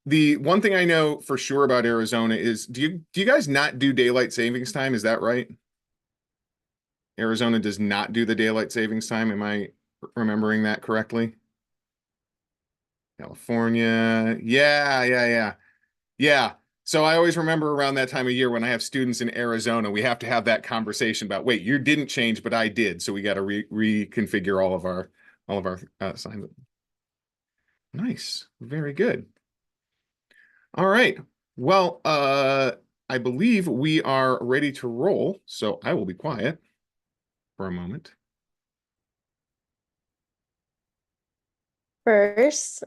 The one thing I know for sure about Arizona is do you guys not do daylight savings time? Is that right? Arizona does not do the daylight savings time. Am I remembering that correctly? California. Yeah, yeah, yeah. Yeah. So I always remember around that time of year when I have students in Arizona, we have to have that conversation about, wait, you didn't change, but I did. So we got to reconfigure all of our assignments. Nice. Very good. All right. Well, I believe we are ready to roll, so I will be quiet for a moment. First,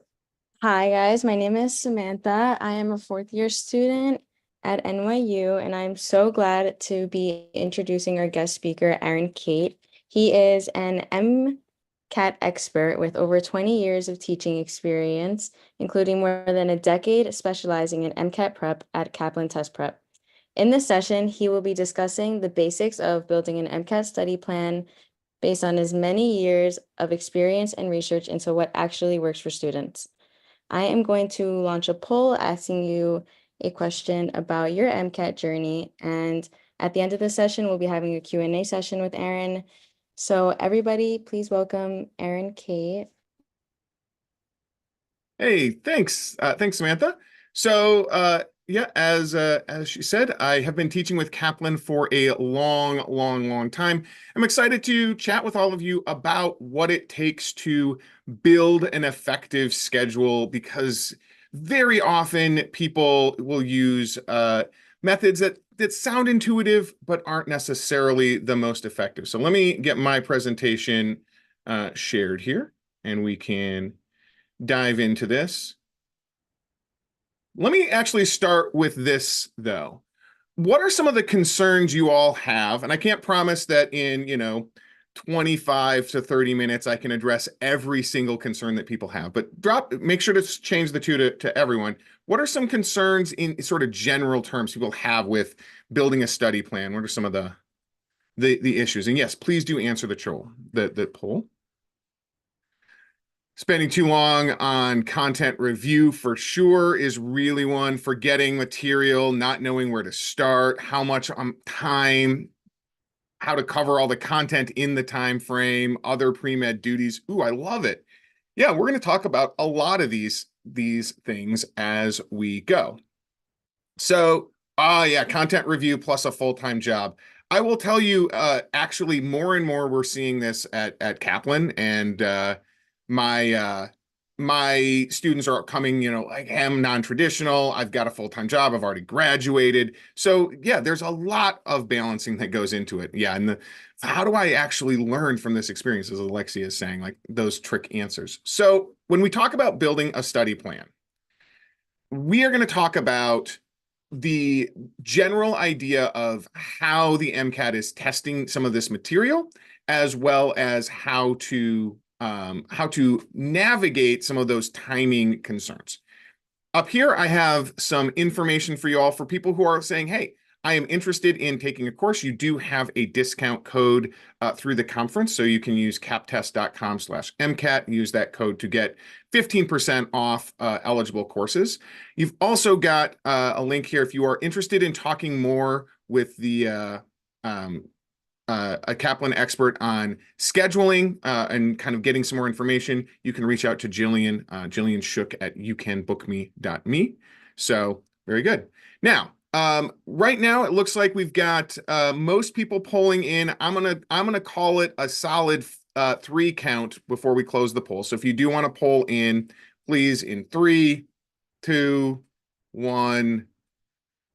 hi guys, my name is Samantha. I am a fourth year student at NYU, and I'm so glad to be introducing our guest speaker, Aaron Kate. He is an MCAT expert with over 20 years of teaching experience, including more than a decade specializing in MCAT prep at Kaplan Test Prep. In this session, he will be discussing the basics of building an MCAT study plan based on his many years of experience and research into what actually works for students. I am going to launch a poll asking you a question about your MCAT journey. And at the end of the session, we'll be having a Q&A session with Aaron. So everybody, please welcome Aaron Kate. Hey, thanks. Thanks, Samantha. So, yeah, as she said, I have been teaching with Kaplan for a long, long, long time. I'm excited to chat with all of you about what it takes to build an effective schedule because very often people will use methods that sound intuitive but aren't necessarily the most effective. So let me get my presentation shared here, and we can dive into this. Let me actually start with this, though. What are some of the concerns you all have? And I can't promise that in, 25 to 30 minutes, I can address every single concern that people have, but make sure to change the two to everyone. What are some concerns in sort of general terms people have with building a study plan? What are some of the issues? And yes, please do answer the poll. Spending too long on content review for sure is really one. Forgetting material, not knowing where to start, how much time, how to cover all the content in the time frame, other pre-med duties. Ooh, I love it. Yeah, we're going to talk about a lot of these things as we go. So, yeah, content review plus a full-time job. I will tell you, actually, more and more we're seeing this at Kaplan, and my my students are coming, like I'm non-traditional. I've got a full-time job. I've already graduated. So yeah, there's a lot of balancing that goes into it. Yeah, and how do I actually learn from this experience, as Alexia is saying, like those trick answers. So when we talk about building a study plan, we are going to talk about the general idea of how the MCAT is testing some of this material, as well as how to navigate some of those timing concerns. Up here, I have some information for you all for people who are saying, hey, I am interested in taking a course. You do have a discount code through the conference, so you can use captest.com/MCAT, use that code to get 15% off eligible courses. You've also got a link here if you are interested in talking more with a Kaplan expert on scheduling and kind of getting some more information. You can reach out to Jillian, Jillian Shook at youcanbookme.me. So very good. Now, right now it looks like we've got most people polling in. I'm gonna call it a solid 3 count before we close the poll. So if you do want to poll in, please, in 3, 2, 1.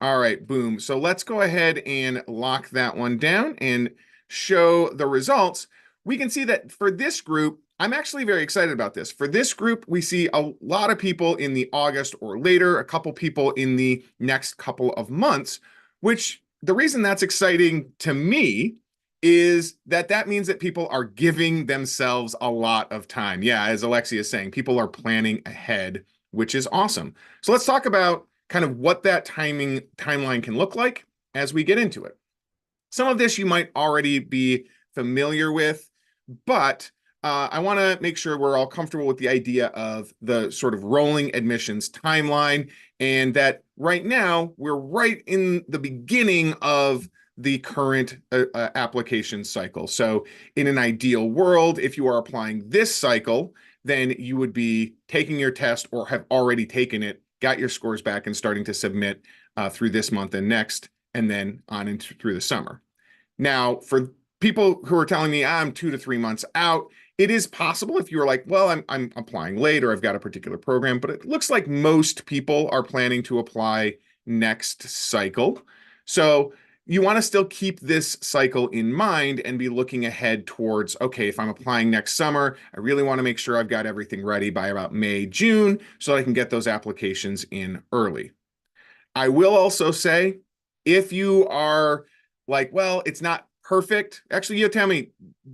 All right, boom. So let's go ahead and lock that one down and show the results. We can see that for this group, I'm actually very excited about this. For this group, we see a lot of people in the August or later, a couple people in the next couple of months, which the reason that's exciting to me is that means that people are giving themselves a lot of time. Yeah, as Alexia is saying, people are planning ahead, which is awesome. So let's talk about kind of what that timeline can look like as we get into it. Some of this you might already be familiar with, but I want to make sure we're all comfortable with the idea of the sort of rolling admissions timeline, and that right now we're right in the beginning of the current application cycle. So, in an ideal world, if you are applying this cycle, then you would be taking your test or have already taken it, got your scores back, and starting to submit through this month and next, and then on into through the summer. Now, for people who are telling me I'm 2 to 3 months out, it is possible if you're like, well, I'm applying late or I've got a particular program, but it looks like most people are planning to apply next cycle. So you want to still keep this cycle in mind and be looking ahead towards, okay, if I'm applying next summer, I really want to make sure I've got everything ready by about May, June, so I can get those applications in early. I will also say, if you are like, well, it's not perfect. Actually, you tell me,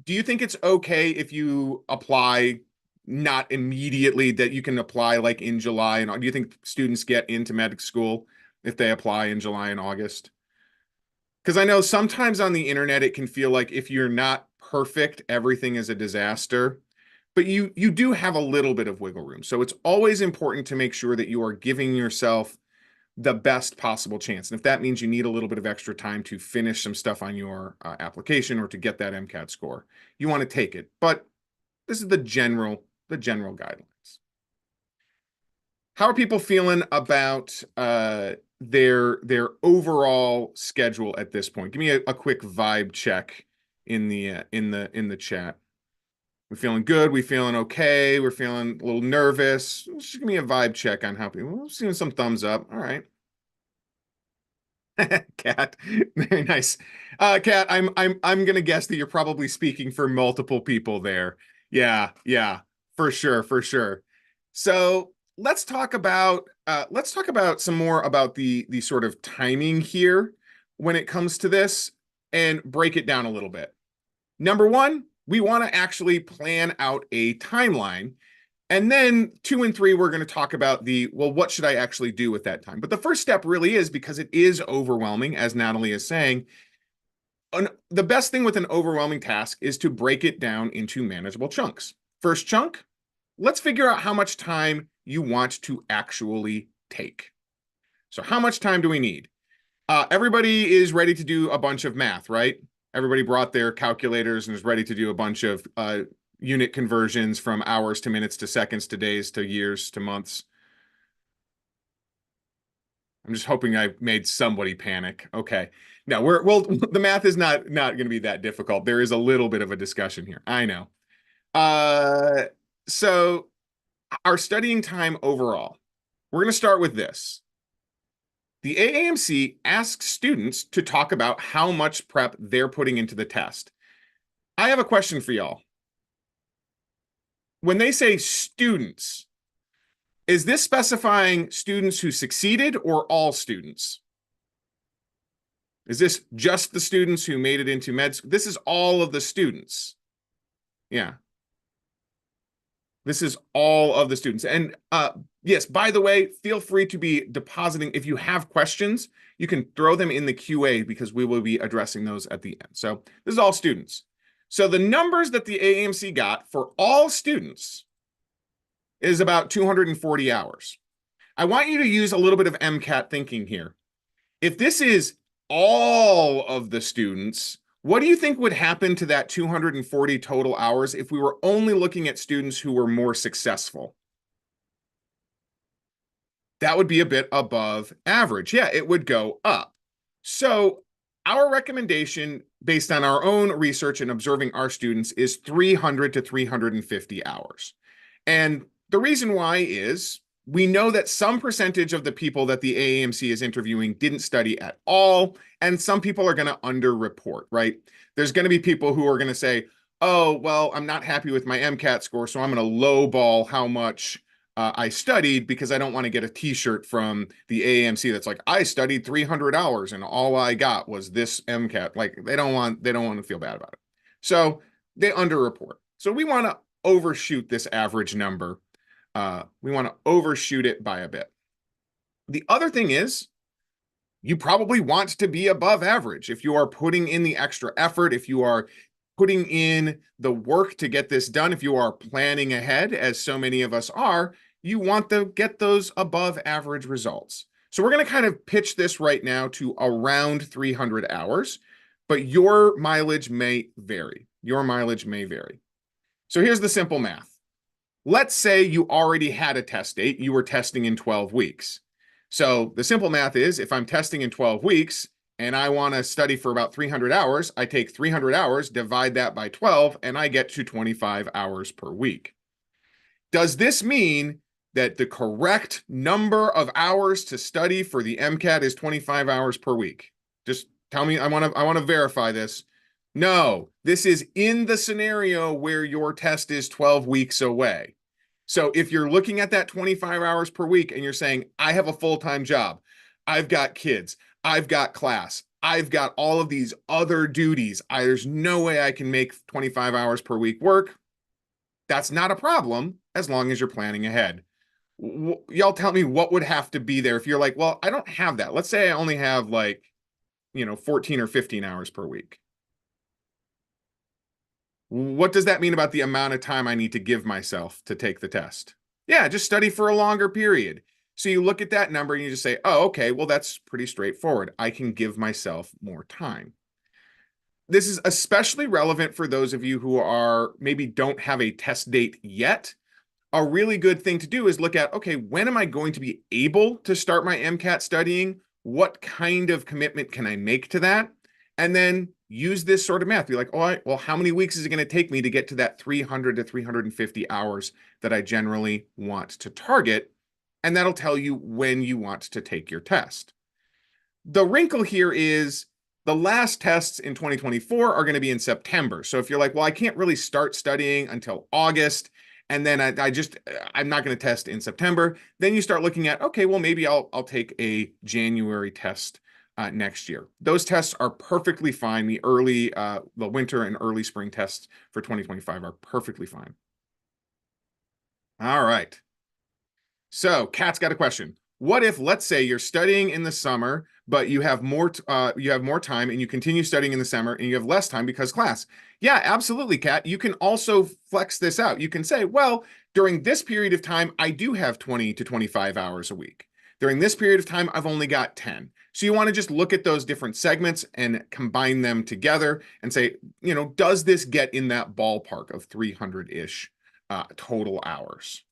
do you think it's okay if you apply not immediately, that you can apply like in July? And do you think students get into medical school if they apply in July and August? Because I know sometimes on the internet it can feel like if you're not perfect, everything is a disaster. But you do have a little bit of wiggle room. So it's always important to make sure that you are giving yourself the best possible chance. And if that means you need a little bit of extra time to finish some stuff on your application or to get that MCAT score, you want to take it. But this is the general guidelines. How are people feeling about their overall schedule at this point? Give me a quick vibe check in the chat. We feeling good? We feeling okay? We're feeling a little nervous. Just give me a vibe check on how people. We're seeing some thumbs up. All right. Kat, very nice. Kat, I'm gonna guess that you're probably speaking for multiple people there. Yeah, yeah, for sure, for sure. So let's talk about some more about the sort of timing here when it comes to this and break it down a little bit. Number one, we want to actually plan out a timeline. And then 2 and 3, we're going to talk about well, what should I actually do with that time? But the first step really is, because it is overwhelming, as Natalie is saying, the best thing with an overwhelming task is to break it down into manageable chunks. First chunk, let's figure out how much time you want to actually take. So how much time do we need? Everybody is ready to do a bunch of math, right? Everybody brought their calculators and is ready to do a bunch of unit conversions from hours to minutes to seconds to days to years to months. I'm just hoping I made somebody panic. Okay. No, the math is not going to be that difficult. There is a little bit of a discussion here. I know. Uh, so our studying time overall, we're going to start with this. The AAMC asks students to talk about how much prep they're putting into the test. I have a question for y'all. When they say students, is this specifying students who succeeded or all students? Is this just the students who made it into med school? This is all of the students. Yeah. This is all of the students. And yes, by the way, feel free to be depositing. If you have questions, you can throw them in the QA because we will be addressing those at the end. So this is all students. So the numbers that the AAMC got for all students is about 240 hours. I want you to use a little bit of MCAT thinking here. If this is all of the students, what do you think would happen to that 240 total hours if we were only looking at students who were more successful? That would be a bit above average. Yeah, it would go up. So our recommendation, based on our own research and observing our students, is 300 to 350 hours. And the reason why is we know that some percentage of the people that the AAMC is interviewing didn't study at all, and some people are going to underreport, right? There's going to be people who are going to say, oh, well, I'm not happy with my MCAT score, so I'm going to lowball how much I studied because I don't want to get a t-shirt from the AAMC that's like, I studied 300 hours and all I got was this MCAT. Like they don't want to feel bad about it. So they underreport. So we want to overshoot this average number. We want to overshoot it by a bit. The other thing is, you probably want to be above average. If you are putting in the extra effort, if you are putting in the work to get this done, if you are planning ahead, as so many of us are, you want to get those above average results. So we're going to kind of pitch this right now to around 300 hours, but your mileage may vary. Your mileage may vary. So here's the simple math. Let's say you already had a test date. You were testing in 12 weeks. So the simple math is if I'm testing in 12 weeks and I want to study for about 300 hours, I take 300 hours, divide that by 12, and I get to 25 hours per week. Does this mean that the correct number of hours to study for the MCAT is 25 hours per week? Just tell me, I want to verify this. No, this is in the scenario where your test is 12 weeks away. So if you're looking at that 25 hours per week and you're saying, I have a full-time job, I've got kids, I've got class, I've got all of these other duties, there's no way I can make 25 hours per week work, that's not a problem as long as you're planning ahead. Y'all tell me what would have to be there if you're like, well, I don't have that. Let's say I only have like, 14 or 15 hours per week. What does that mean about the amount of time I need to give myself to take the test? Yeah, just study for a longer period. So you look at that number and you just say, oh, okay, well, that's pretty straightforward. I can give myself more time. This is especially relevant for those of you who are maybe don't have a test date yet. A really good thing to do is look at, okay, when am I going to be able to start my MCAT studying? What kind of commitment can I make to that? And then use this sort of math. Be like, all right, well, how many weeks is it going to take me to get to that 300 to 350 hours that I generally want to target? And that'll tell you when you want to take your test. The wrinkle here is the last tests in 2024 are going to be in September. So if you're like, well, I can't really start studying until August, and then I'm not going to test in September, then you start looking at, okay, well, maybe I'll take a January test next year. Those tests are perfectly fine. The winter and early spring tests for 2025 are perfectly fine. All right. So Kat's got a question. What if, let's say, you're studying in the summer, but you have more time, and you continue studying in the summer, and you have less time because class? Yeah, absolutely, Kat. You can also flex this out. You can say, well, during this period of time, I do have 20 to 25 hours a week. During this period of time, I've only got 10. So you want to just look at those different segments and combine them together and say, does this get in that ballpark of 300-ish total hours?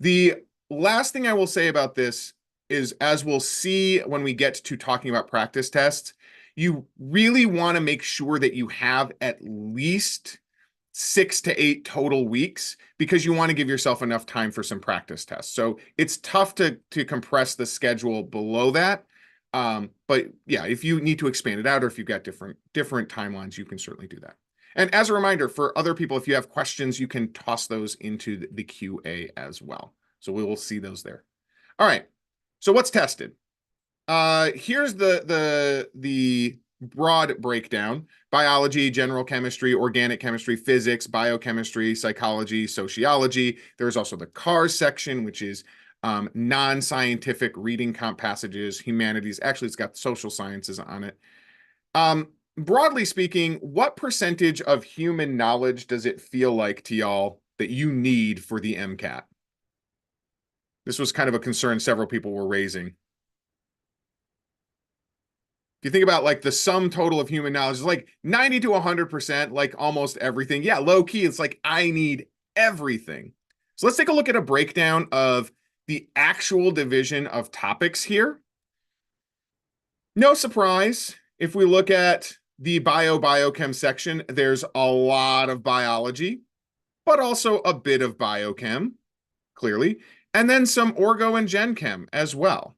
The last thing I will say about this is, as we'll see when we get to talking about practice tests, you really want to make sure that you have at least 6 to 8 total weeks, because you want to give yourself enough time for some practice tests. So it's tough to compress the schedule below that. But yeah, if you need to expand it out, or if you've got different timelines, you can certainly do that. And as a reminder for other people, if you have questions, you can toss those into the QA as well. So we will see those there. All right. So what's tested? Here's the broad breakdown: biology, general chemistry, organic chemistry, physics, biochemistry, psychology, sociology. There's also the CARS section, which is non-scientific reading comp passages, humanities. Actually, it's got social sciences on it. Broadly speaking, what percentage of human knowledge does it feel like to y'all that you need for the MCAT? This was kind of a concern several people were raising. If you think about like the sum total of human knowledge is like 90 to 100%, like almost everything. Yeah, low key, it's like I need everything. So let's take a look at a breakdown of the actual division of topics here. No surprise, if we look at the biochem section, there's a lot of biology, but also a bit of biochem, clearly, and then some orgo and gen chem as well.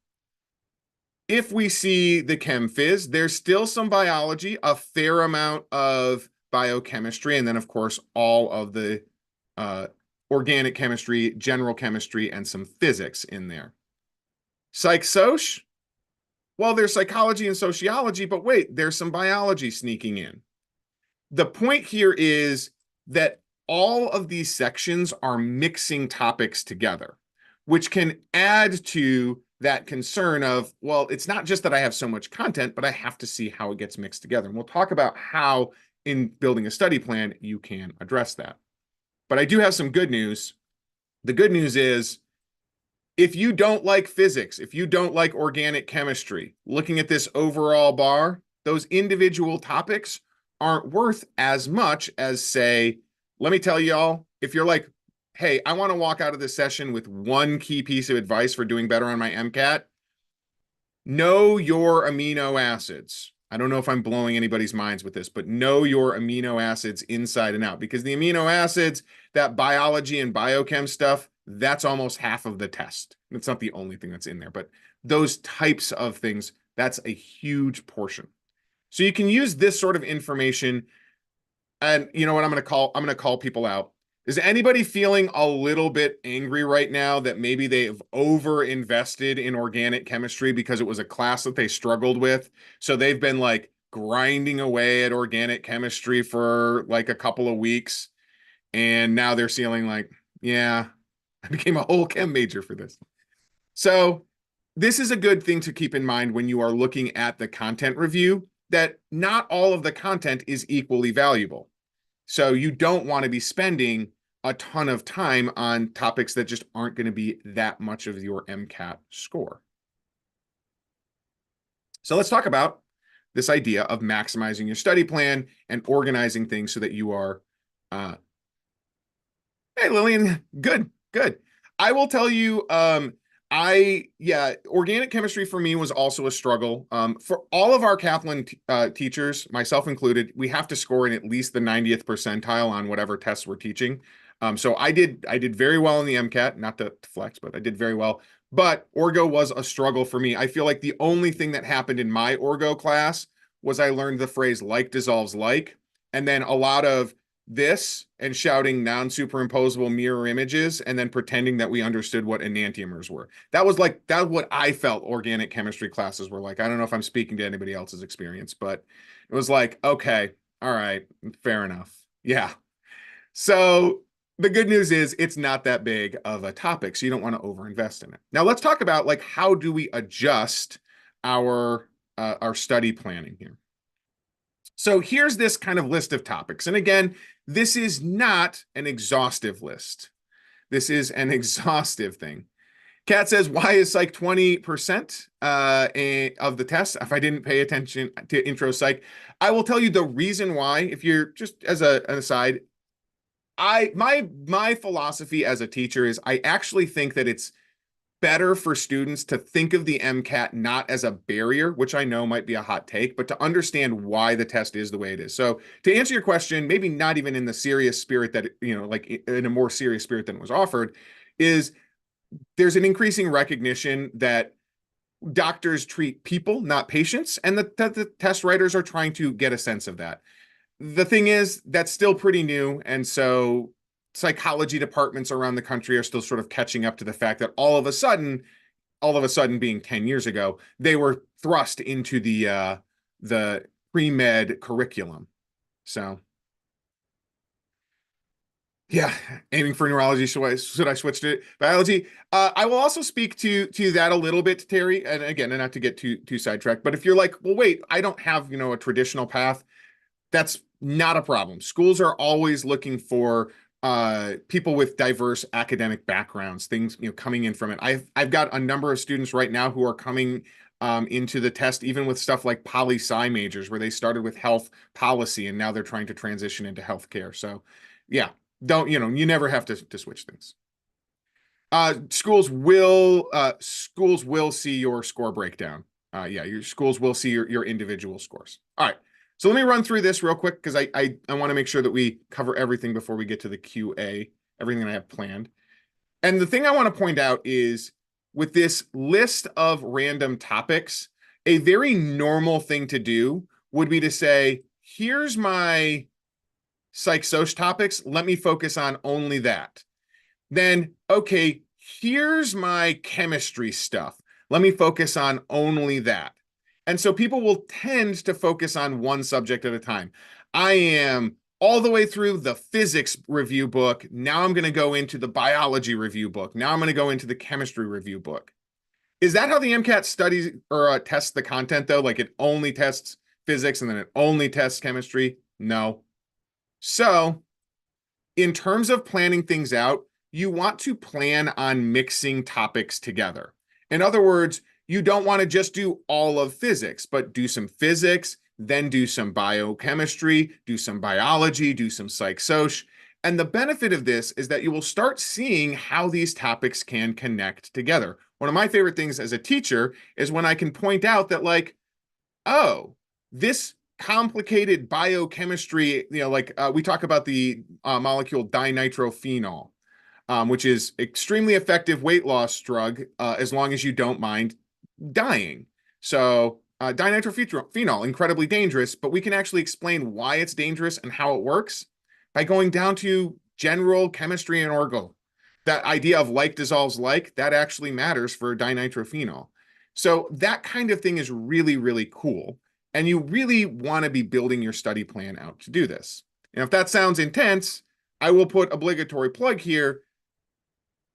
If we see the chem phys, there's still some biology, a fair amount of biochemistry, and then, of course, all of the organic chemistry, general chemistry, and some physics in there. Psych-soc, well, there's psychology and sociology, but wait, there's some biology sneaking in. The point here is that all of these sections are mixing topics together, which can add to that concern of, well, it's not just that I have so much content, but I have to see how it gets mixed together. And we'll talk about how in building a study plan, you can address that. But I do have some good news. The good news is if you don't like physics, if you don't like organic chemistry, looking at this overall bar, those individual topics aren't worth as much as, say, let me tell y'all, if you're like, hey, I want to walk out of this session with one key piece of advice for doing better on my MCAT, know your amino acids. I don't know if I'm blowing anybody's minds with this, but know your amino acids inside and out, because the amino acids, that biology and biochem stuff, that's almost half of the test. It's not the only thing that's in there, but those types of things, that's a huge portion. So you can use this sort of information. And you know what I'm going to call people out. Is anybody feeling a little bit angry right now that maybe they've over invested in organic chemistry because it was a class that they struggled with? So they've been like grinding away at organic chemistry for like a couple of weeks. And now they're feeling like, yeah, I became a whole chem major for this. So this is a good thing to keep in mind when you are looking at the content review, that not all of the content is equally valuable. So you don't want to be spending a ton of time on topics that just aren't going to be that much of your MCAT score. So let's talk about this idea of maximizing your study plan and organizing things so that you are, hey, Lillian, good, good. I will tell you, organic chemistry for me was also a struggle. For all of our Kaplan teachers, myself included, we have to score in at least the 90th percentile on whatever tests we're teaching. So I did very well in the MCAT, not to flex, but I did very well. But Orgo was a struggle for me. I feel like the only thing that happened in my Orgo class was I learned the phrase like dissolves like, and then a lot of this and shouting non-superimposable mirror images and then pretending that we understood what enantiomers were. That was what I felt organic chemistry classes were like. I don't know if I'm speaking to anybody else's experience, but it was like, okay, all right, fair enough. Yeah. So the good news is it's not that big of a topic, so you don't want to overinvest in it. Now let's talk about like how do we adjust our study planning here. So here's this kind of list of topics. And again, this is not an exhaustive list. This is an exhaustive thing. Kat says, why is psych 20% of the test if I didn't pay attention to intro psych? I will tell you the reason why, if you're just as an aside, my philosophy as a teacher is I actually think that it's better for students to think of the MCAT not as a barrier, which I know might be a hot take, but to understand why the test is the way it is. So to answer your question, maybe not even in the serious spirit that, like in a more serious spirit than was offered, is there's an increasing recognition that doctors treat people, not patients, and that the test writers are trying to get a sense of that. The thing is, that's still pretty new, and so psychology departments around the country are still sort of catching up to the fact that all of a sudden being 10 years ago, they were thrust into the pre-med curriculum. So yeah, aiming for neurology. Should I switch to biology? I will also speak to that a little bit, Terry. And again, and not to get too sidetracked, but if you're like, well, wait, I don't have a traditional path, that's not a problem. Schools are always looking for people with diverse academic backgrounds, things coming in from it. I've got a number of students right now who are coming into the test, even with stuff like poli-sci majors, where they started with health policy and now they're trying to transition into healthcare. So, yeah, don't you never have to switch things. Schools will see your score breakdown. Your schools will see your individual scores. All right. So let me run through this real quick because I want to make sure that we cover everything before we get to the QA, everything that I have planned. And the thing I want to point out is with this list of random topics, a very normal thing to do would be to say, here's my psych-soc topics. Let me focus on only that. Then, okay, here's my chemistry stuff. Let me focus on only that. And so people will tend to focus on one subject at a time. I am all the way through the physics review book. Now I'm going to go into the biology review book. Now I'm going to go into the chemistry review book. Is that how the MCAT studies or tests the content, though? Like it only tests physics and then it only tests chemistry? No. So, in terms of planning things out, you want to plan on mixing topics together. In other words, you don't want to just do all of physics, but do some physics, then do some biochemistry, do some biology, do some psych soc. And the benefit of this is that you will start seeing how these topics can connect together. One of my favorite things as a teacher is when I can point out that, like, oh, this complicated biochemistry, like we talk about the molecule dinitrophenol, which is extremely effective weight loss drug as long as you don't mind dying. So dinitrophenol, incredibly dangerous, but we can actually explain why it's dangerous and how it works by going down to general chemistry and orgo. That idea of like dissolves like, that actually matters for dinitrophenol. So that kind of thing is really, really cool. And you really want to be building your study plan out to do this. And if that sounds intense, I will put obligatory plug here.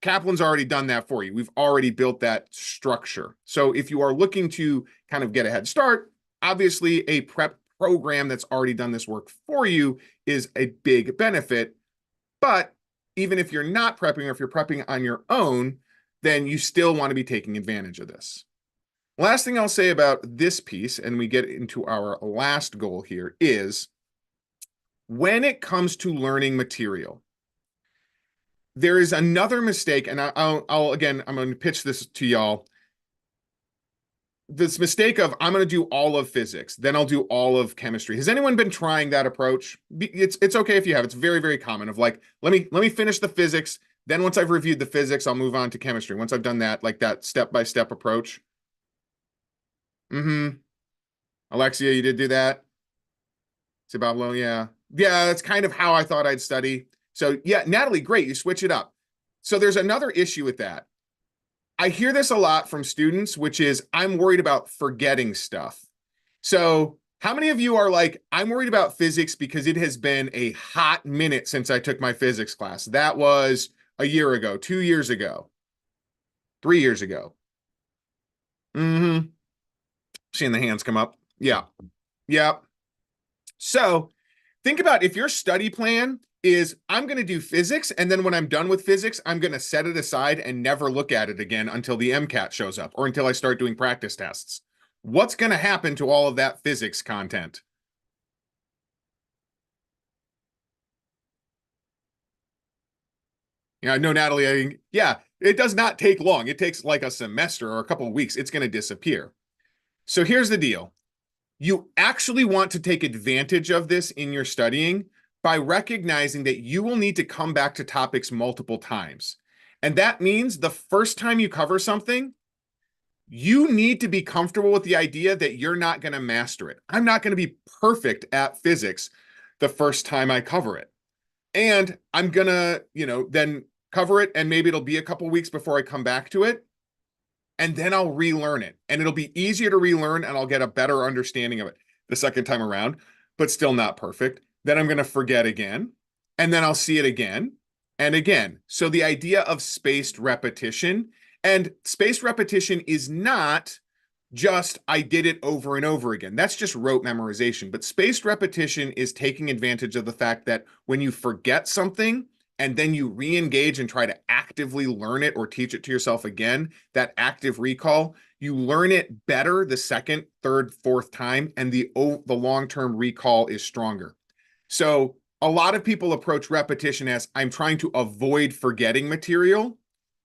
Kaplan's already done that for you. We've already built that structure. So if you are looking to kind of get a head start, obviously a prep program that's already done this work for you is a big benefit. But even if you're not prepping, or if you're prepping on your own, then you still want to be taking advantage of this. Last thing I'll say about this piece, and we get into our last goal here, is when it comes to learning material, there is another mistake, and I'll again, I'm going to pitch this to y'all. This mistake of I'm going to do all of physics, then I'll do all of chemistry. Has anyone been trying that approach? It's okay if you have. It's very, very common. Of like, let me finish the physics. Then once I've reviewed the physics, I'll move on to chemistry. Once I've done that, like that step-by-step approach. Mm-hmm. Alexia, you did do that. Pablo, yeah. Yeah, that's kind of how I thought I'd study. So yeah, Natalie, great. You switch it up. So there's another issue with that. I hear this a lot from students, which is I'm worried about forgetting stuff. So how many of you are like, I'm worried about physics because it has been a hot minute since I took my physics class? That was a year ago, 2 years ago, 3 years ago. Mm-hmm. Seeing the hands come up. Yeah. Yeah. So think about if your study plan is I'm going to do physics, and then when I'm done with physics, I'm going to set it aside and never look at it again until the MCAT shows up or until I start doing practice tests. What's going to happen to all of that physics content? Yeah, no, Natalie, yeah, it does not take long. It takes like a semester or a couple of weeks. It's going to disappear. So here's the deal. You actually want to take advantage of this in your studying by recognizing that you will need to come back to topics multiple times. And that means the first time you cover something, you need to be comfortable with the idea that you're not going to master it. I'm not going to be perfect at physics the first time I cover it. And I'm going to, then cover it, and maybe it'll be a couple weeks before I come back to it, and then I'll relearn it. And it'll be easier to relearn, and I'll get a better understanding of it the second time around, but still not perfect. Then I'm going to forget again, and then I'll see it again and again. So the idea of spaced repetition, and spaced repetition is not just I did it over and over again. That's just rote memorization. But spaced repetition is taking advantage of the fact that when you forget something, and then you re-engage and try to actively learn it or teach it to yourself again, that active recall, you learn it better the second, third, fourth time, and the long-term recall is stronger. So a lot of people approach repetition as I'm trying to avoid forgetting material.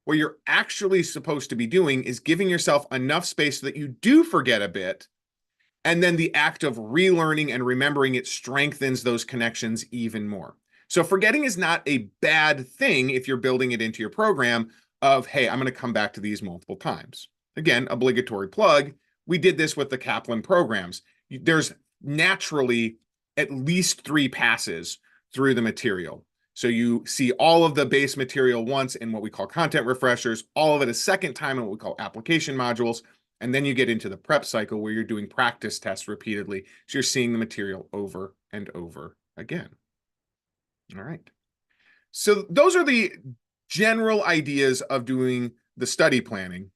What you're actually supposed to be doing is giving yourself enough space so that you do forget a bit, and then the act of relearning and remembering it strengthens those connections even more. So forgetting is not a bad thing if you're building it into your program of, hey, I'm going to come back to these multiple times. Again, obligatory plug. We did this with the Kaplan programs. There's naturally at least 3 passes through the material. So you see all of the base material once in what we call content refreshers, all of it a second time in what we call application modules, and then you get into the prep cycle where you're doing practice tests repeatedly. So you're seeing the material over and over again. All right. So those are the general ideas of doing the study planning.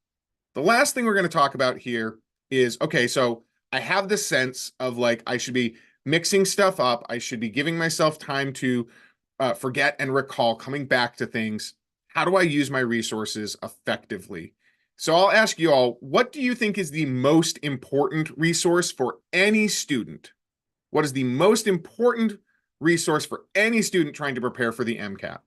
The last thing we're going to talk about here is, okay, so I have this sense of like I should be mixing stuff up. I should be giving myself time to forget and recall, coming back to things. How do I use my resources effectively? So I'll ask you all, what do you think is the most important resource for any student? What is the most important resource for any student trying to prepare for the MCAT?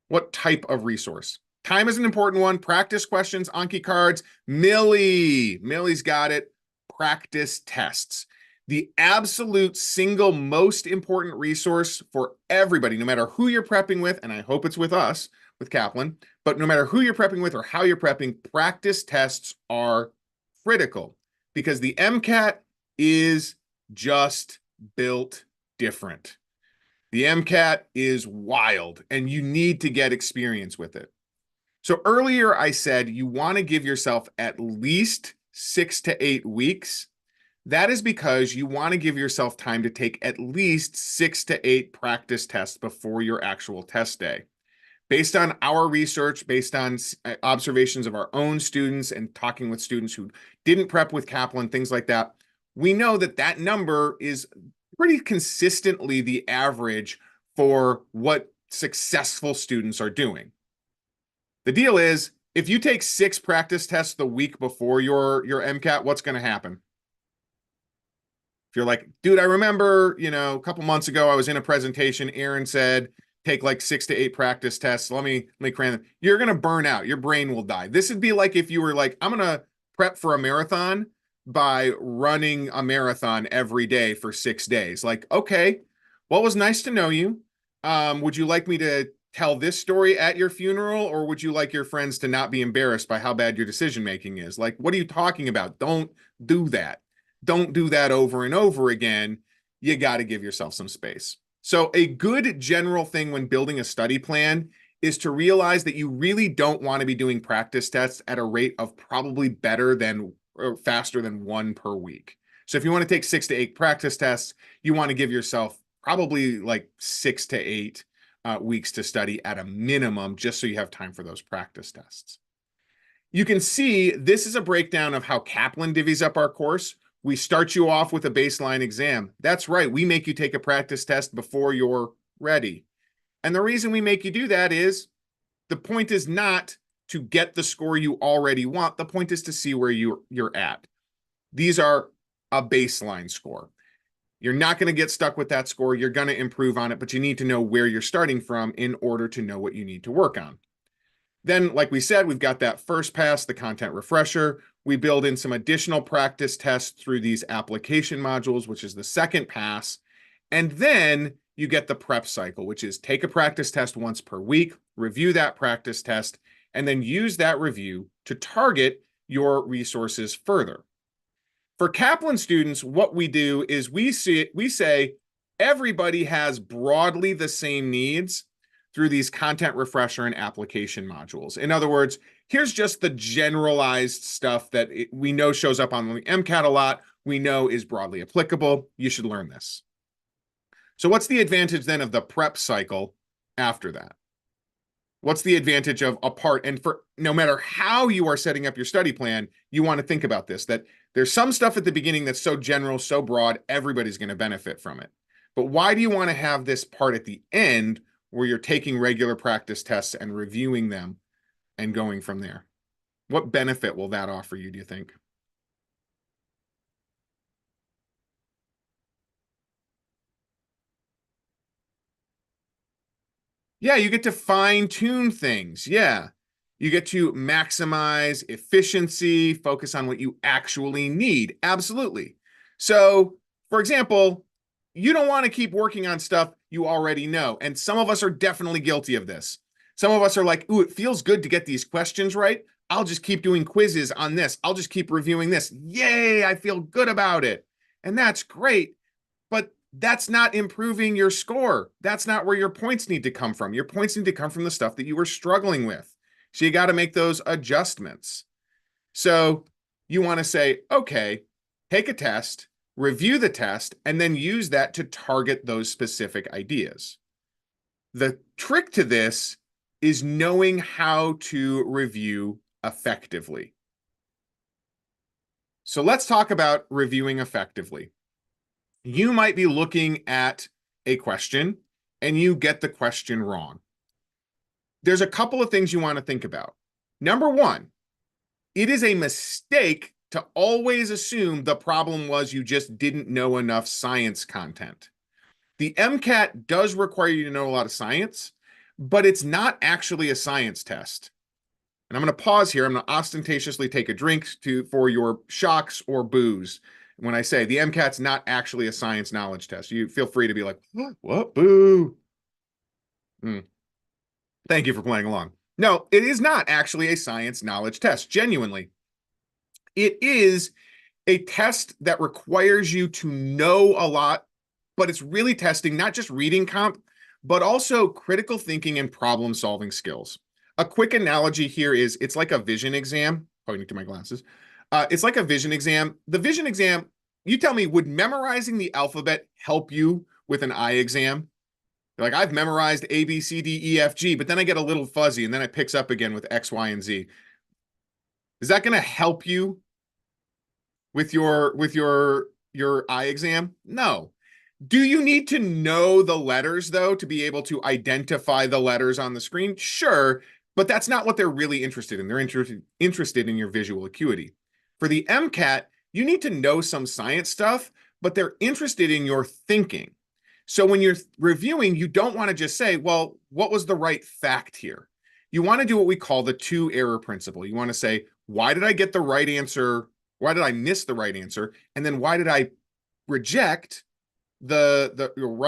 What type of resource? Time is an important one. Practice questions, Anki cards. Millie's got it. Practice tests. The absolute single most important resource for everybody, no matter who you're prepping with, and I hope it's with us, with Kaplan, but no matter who you're prepping with or how you're prepping, practice tests are critical because the MCAT is just built different. The MCAT is wild and you need to get experience with it. So earlier I said you want to give yourself at least 6 to 8 weeks. That is because you want to give yourself time to take at least 6 to 8 practice tests before your actual test day. Based on our research, based on observations of our own students and talking with students who didn't prep with Kaplan, things like that, we know that that number is pretty consistently the average for what successful students are doing. The deal is, if you take 6 practice tests the week before your MCAT, what's going to happen? If you're like, dude, I remember, a couple months ago, I was in a presentation. Aaron said, take like 6 to 8 practice tests. Let me cram them. You're going to burn out. Your brain will die. This would be like if you were like, I'm going to prep for a marathon by running a marathon every day for 6 days. Like, okay, well, it was nice to know you. Would you like me to tell this story at your funeral, or would you like your friends to not be embarrassed by how bad your decision making is? Like, what are you talking about? Don't do that. Don't do that over and over again. You got to give yourself some space. So a good general thing when building a study plan is to realize that you really don't want to be doing practice tests at a rate of probably better than or faster than 1 per week. So if you want to take 6 to 8 practice tests, you want to give yourself probably like 6 to 8 weeks to study at a minimum, just so you have time for those practice tests. You can see this is a breakdown of how Kaplan divvies up our course. We start you off with a baseline exam. That's right. We make you take a practice test before you're ready. And the reason we make you do that is the point is not to get the score you already want. The point is to see where you're at. These are a baseline score. You're not going to get stuck with that score. You're going to improve on it, but you need to know where you're starting from in order to know what you need to work on. Then, like we said, we've got that first pass, the content refresher. We build in some additional practice tests through these application modules, which is the second pass. And then you get the prep cycle, which is take a practice test once per week, review that practice test, and then use that review to target your resources further. For Kaplan students, what we do is we say everybody has broadly the same needs through these content refresher and application modules. In other words, here's just the generalized stuff that we know shows up on the MCAT a lot, we know is broadly applicable. You should learn this. So what's the advantage then of the prep cycle after that? What's the advantage of a part? And for no matter how you are setting up your study plan, you want to think about this, that there's some stuff at the beginning that's so general, so broad, everybody's going to benefit from it. But why do you want to have this part at the end where you're taking regular practice tests and reviewing them and going from there? What benefit will that offer you, do you think? Yeah, you get to fine tune things. Yeah. You get to maximize efficiency, focus on what you actually need. Absolutely. So, for example, you don't want to keep working on stuff you already know. And some of us are definitely guilty of this. Some of us are like, ooh, it feels good to get these questions right. I'll just keep doing quizzes on this. I'll just keep reviewing this. Yay, I feel good about it. And that's great. But that's not improving your score. That's not where your points need to come from. Your points need to come from the stuff that you were struggling with. So you got to make those adjustments. So you want to say, okay, take a test, review the test, and then use that to target those specific ideas. The trick to this is knowing how to review effectively. So let's talk about reviewing effectively. You might be looking at a question and you get the question wrong. There's a couple of things you want to think about. Number one, it is a mistake to always assume the problem was you just didn't know enough science content. The MCAT does require you to know a lot of science, but it's not actually a science test. And I'm going to pause here. I'm going to ostentatiously take a drink for your shocks or booze. When I say the MCAT's not actually a science knowledge test, you feel free to be like, what? Boo. Mm. Thank you for playing along. No, it is not actually a science knowledge test, genuinely. It is a test that requires you to know a lot, but it's really testing not just reading comp, but also critical thinking and problem solving skills. A quick analogy here is it's like a vision exam, pointing to my glasses. It's like a vision exam. The vision exam, you tell me, would memorizing the alphabet help you with an eye exam? Like, I've memorized A, B, C, D, E, F, G, but then I get a little fuzzy and then it picks up again with X, Y, and Z. Is that going to help you with your eye exam? No. Do you need to know the letters though to be able to identify the letters on the screen? Sure, but that's not what they're really interested in. They're interested in your visual acuity. For the MCAT, you need to know some science stuff, but they're interested in your thinking. So when you're reviewing, you don't want to just say, well, what was the right fact here? You want to do what we call the two error principle. You want to say, why did I get the right answer? Why did I miss the right answer? And then why did I reject why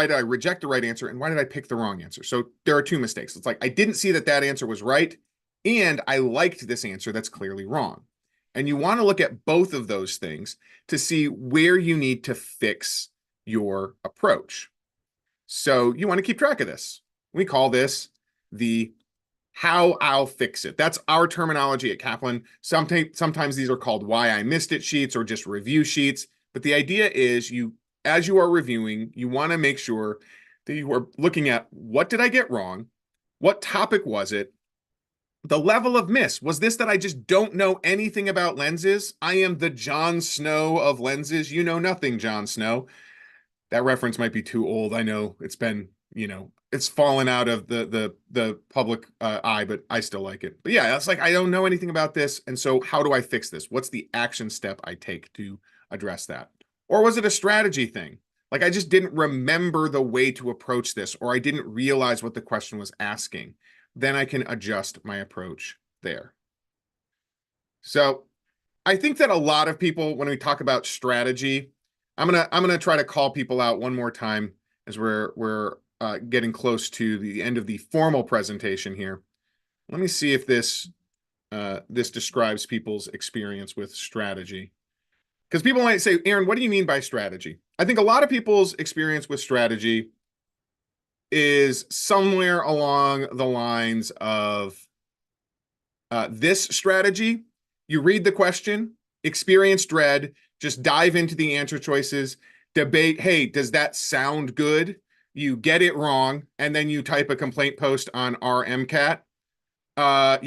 did I reject the right answer? And why did I pick the wrong answer? So there are two mistakes. It's like, I didn't see that answer was right. And I liked this answer that's clearly wrong. And you want to look at both of those things to see where you need to fix your approach. So you want to keep track of this. We call this the how I'll fix it. That's our terminology at Kaplan. Sometimes these are called why I missed it sheets or just review sheets. But the idea is as you are reviewing, you want to make sure that you are looking at what did I get wrong? What topic was it? The level of miss. Was this that I just don't know anything about lenses? I am the Jon Snow of lenses. You know nothing, Jon Snow. That reference might be too old. I know it's been, it's fallen out of the public eye, but I still like it. But yeah, it's like I don't know anything about this, and so how do I fix this? What's the action step I take to address that? Or was it a strategy thing? Like I just didn't remember the way to approach this, or I didn't realize what the question was asking. Then I can adjust my approach there. So I think that a lot of people, when we talk about strategy, I'm gonna try to call people out one more time as we're getting close to the end of the formal presentation here. Let me see if this describes people's experience with strategy. Because people might say, Aaron, what do you mean by strategy? I think a lot of people's experience with strategy is somewhere along the lines of this strategy. You read the question, experience dread, just dive into the answer choices, debate, hey, does that sound good? You get it wrong, and then you type a complaint post on our MCAT. I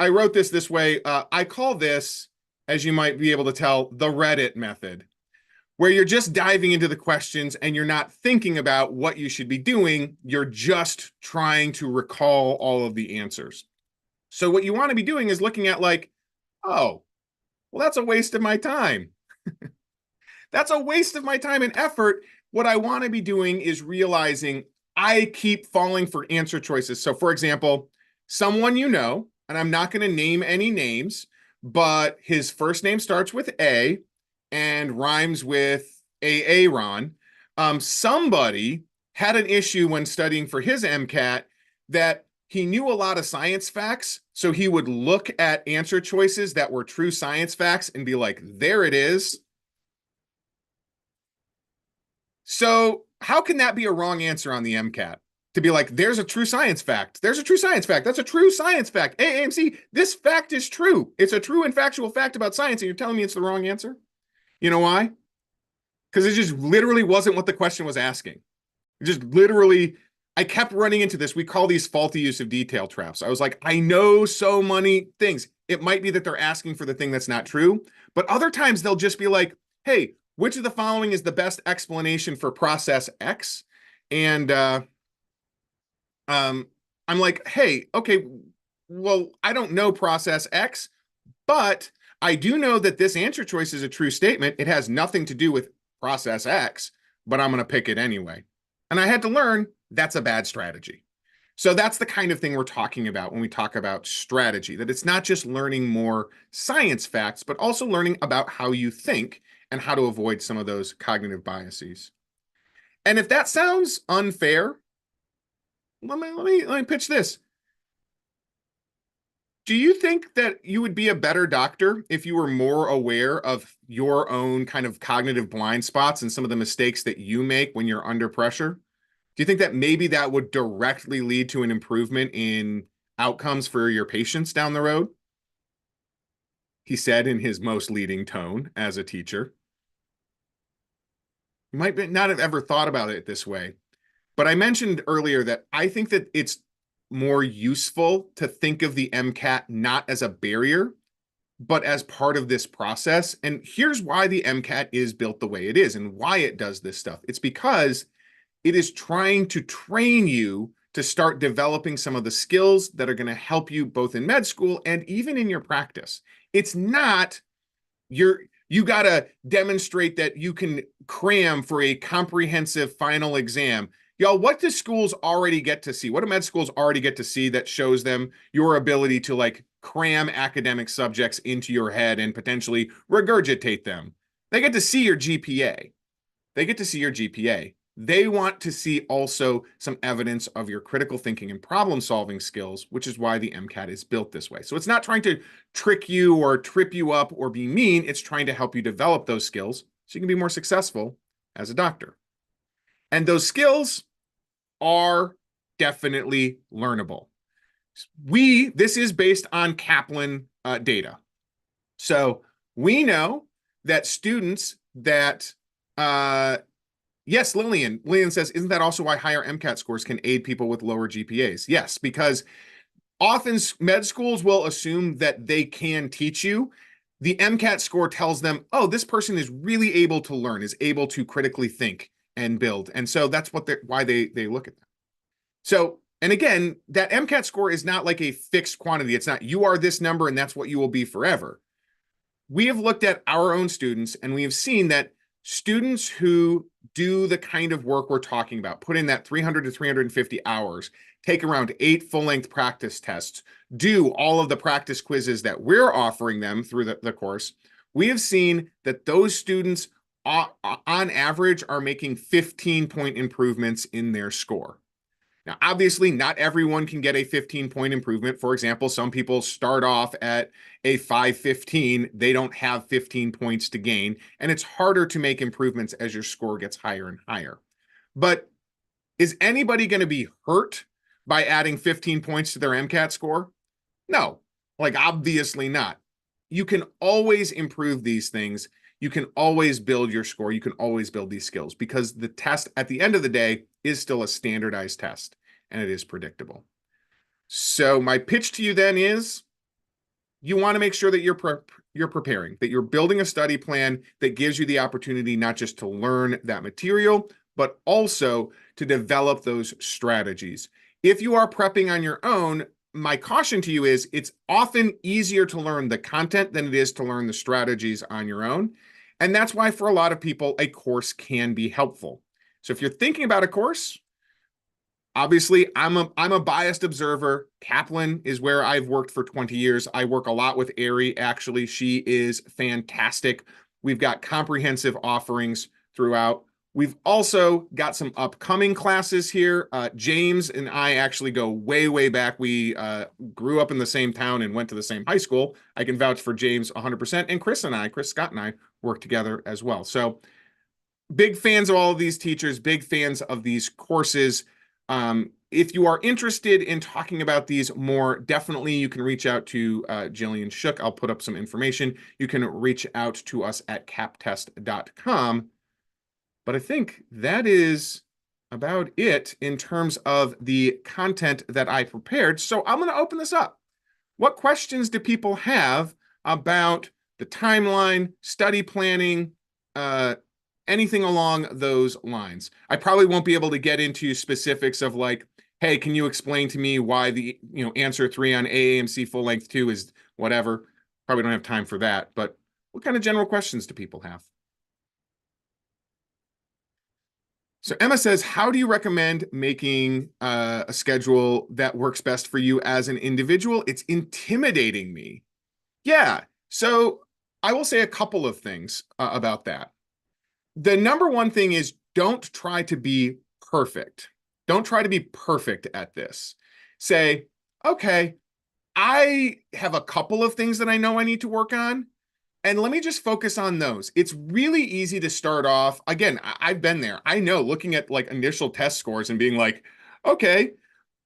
wrote this way. I call this, as you might be able to tell, the Reddit method, where you're just diving into the questions and you're not thinking about what you should be doing. You're just trying to recall all of the answers. So what you want to be doing is looking at like, oh, well, that's a waste of my time. That's a waste of my time and effort. What I want to be doing is realizing I keep falling for answer choices. So, for example, someone you know, and I'm not going to name any names, but his first name starts with A and rhymes with Aaron. Somebody had an issue when studying for his MCAT that he knew a lot of science facts, so he would look at answer choices that were true science facts and be like, there it is. So how can that be a wrong answer on the MCAT? To be like, there's a true science fact. There's a true science fact. That's a true science fact. Hey, AMC, this fact is true. It's a true and factual fact about science, and you're telling me it's the wrong answer? You know why? Because it just literally wasn't what the question was asking. It just literally, I kept running into this. We call these faulty use of detail traps. I was like, I know so many things. It might be that they're asking for the thing that's not true, but other times they'll just be like, hey, which of the following is the best explanation for process X? And I'm like, hey, okay, well, I don't know process X, but I do know that this answer choice is a true statement. It has nothing to do with process X, but I'm going to pick it anyway. And I had to learn that's a bad strategy. So that's the kind of thing we're talking about when we talk about strategy, that it's not just learning more science facts, but also learning about how you think and how to avoid some of those cognitive biases. And if that sounds unfair, let me pitch this. Do you think that you would be a better doctor if you were more aware of your own kind of cognitive blind spots and some of the mistakes that you make when you're under pressure? Do you think that maybe that would directly lead to an improvement in outcomes for your patients down the road? He said in his most leading tone as a teacher. You might not have ever thought about it this way, but I mentioned earlier that I think that it's more useful to think of the MCAT not as a barrier, but as part of this process. And here's why the MCAT is built the way it is and why it does this stuff. It's because it is trying to train you to start developing some of the skills that are going to help you both in med school and even in your practice. It's not you got to demonstrate that you can cram for a comprehensive final exam. Y'all, what do schools already get to see? What do med schools already get to see that shows them your ability to like cram academic subjects into your head and potentially regurgitate them? They get to see your GPA. They get to see your GPA. They want to see also some evidence of your critical thinking and problem solving skills, which is why the MCAT is built this way. So it's not trying to trick you or trip you up or be mean. It's trying to help you develop those skills so you can be more successful as a doctor. And those skills are definitely learnable. This is based on Kaplan data. So we know that students that yes, Lillian. Lillian says, isn't that also why higher MCAT scores can aid people with lower GPAs? Yes, because often med schools will assume that they can teach you. The MCAT score tells them, oh, this person is really able to learn, is able to critically think and build. And so that's why they look at that. So, and again, that MCAT score is not like a fixed quantity. It's not you are this number and that's what you will be forever. We have looked at our own students and we have seen that students who do the kind of work we're talking about, put in that 300 to 350 hours, take around 8 full-length practice tests, do all of the practice quizzes that we're offering them through the course, we have seen that those students on average are making 15-point improvements in their score. Now, obviously, not everyone can get a 15-point improvement. For example, some people start off at a 515. They don't have 15 points to gain, and it's harder to make improvements as your score gets higher and higher. But is anybody going to be hurt by adding 15 points to their MCAT score? No, like obviously not. You can always improve these things. You can always build your score. You can always build these skills because the test at the end of the day is still a standardized test and it is predictable. So my pitch to you then is you want to make sure that you're preparing, that you're building a study plan that gives you the opportunity not just to learn that material, but also to develop those strategies. If you are prepping on your own, my caution to you is it's often easier to learn the content than it is to learn the strategies on your own. And that's why for a lot of people, a course can be helpful. So if you're thinking about a course, obviously I'm a biased observer. Kaplan is where I've worked for 20 years. I work a lot with Ari, actually. She is fantastic. We've got comprehensive offerings throughout. We've also got some upcoming classes here. James and I actually go way, way back. We grew up in the same town and went to the same high school. I can vouch for James 100%. And Chris Scott and I work together as well. So big fans of all of these teachers, big fans of these courses. If you are interested in talking about these more, definitely you can reach out to Jillian Shook. I'll put up some information. You can reach out to us at captest.com. But I think that is about it in terms of the content that I prepared. So I'm going to open this up. What questions do people have about the timeline, study planning, anything along those lines. I probably won't be able to get into specifics of like, hey, can you explain to me why the answer 3 on AAMC full length 2 is whatever. Probably don't have time for that, but what kind of general questions do people have? So Emma says, how do you recommend making a schedule that works best for you as an individual? It's intimidating me. Yeah. So I will say a couple of things about that. The number one thing is don't try to be perfect. Don't try to be perfect at this. Say, okay, I have a couple of things that I know I need to work on, and let me just focus on those. It's really easy to start off. Again, I've been there. I know looking at like initial test scores and being like, okay,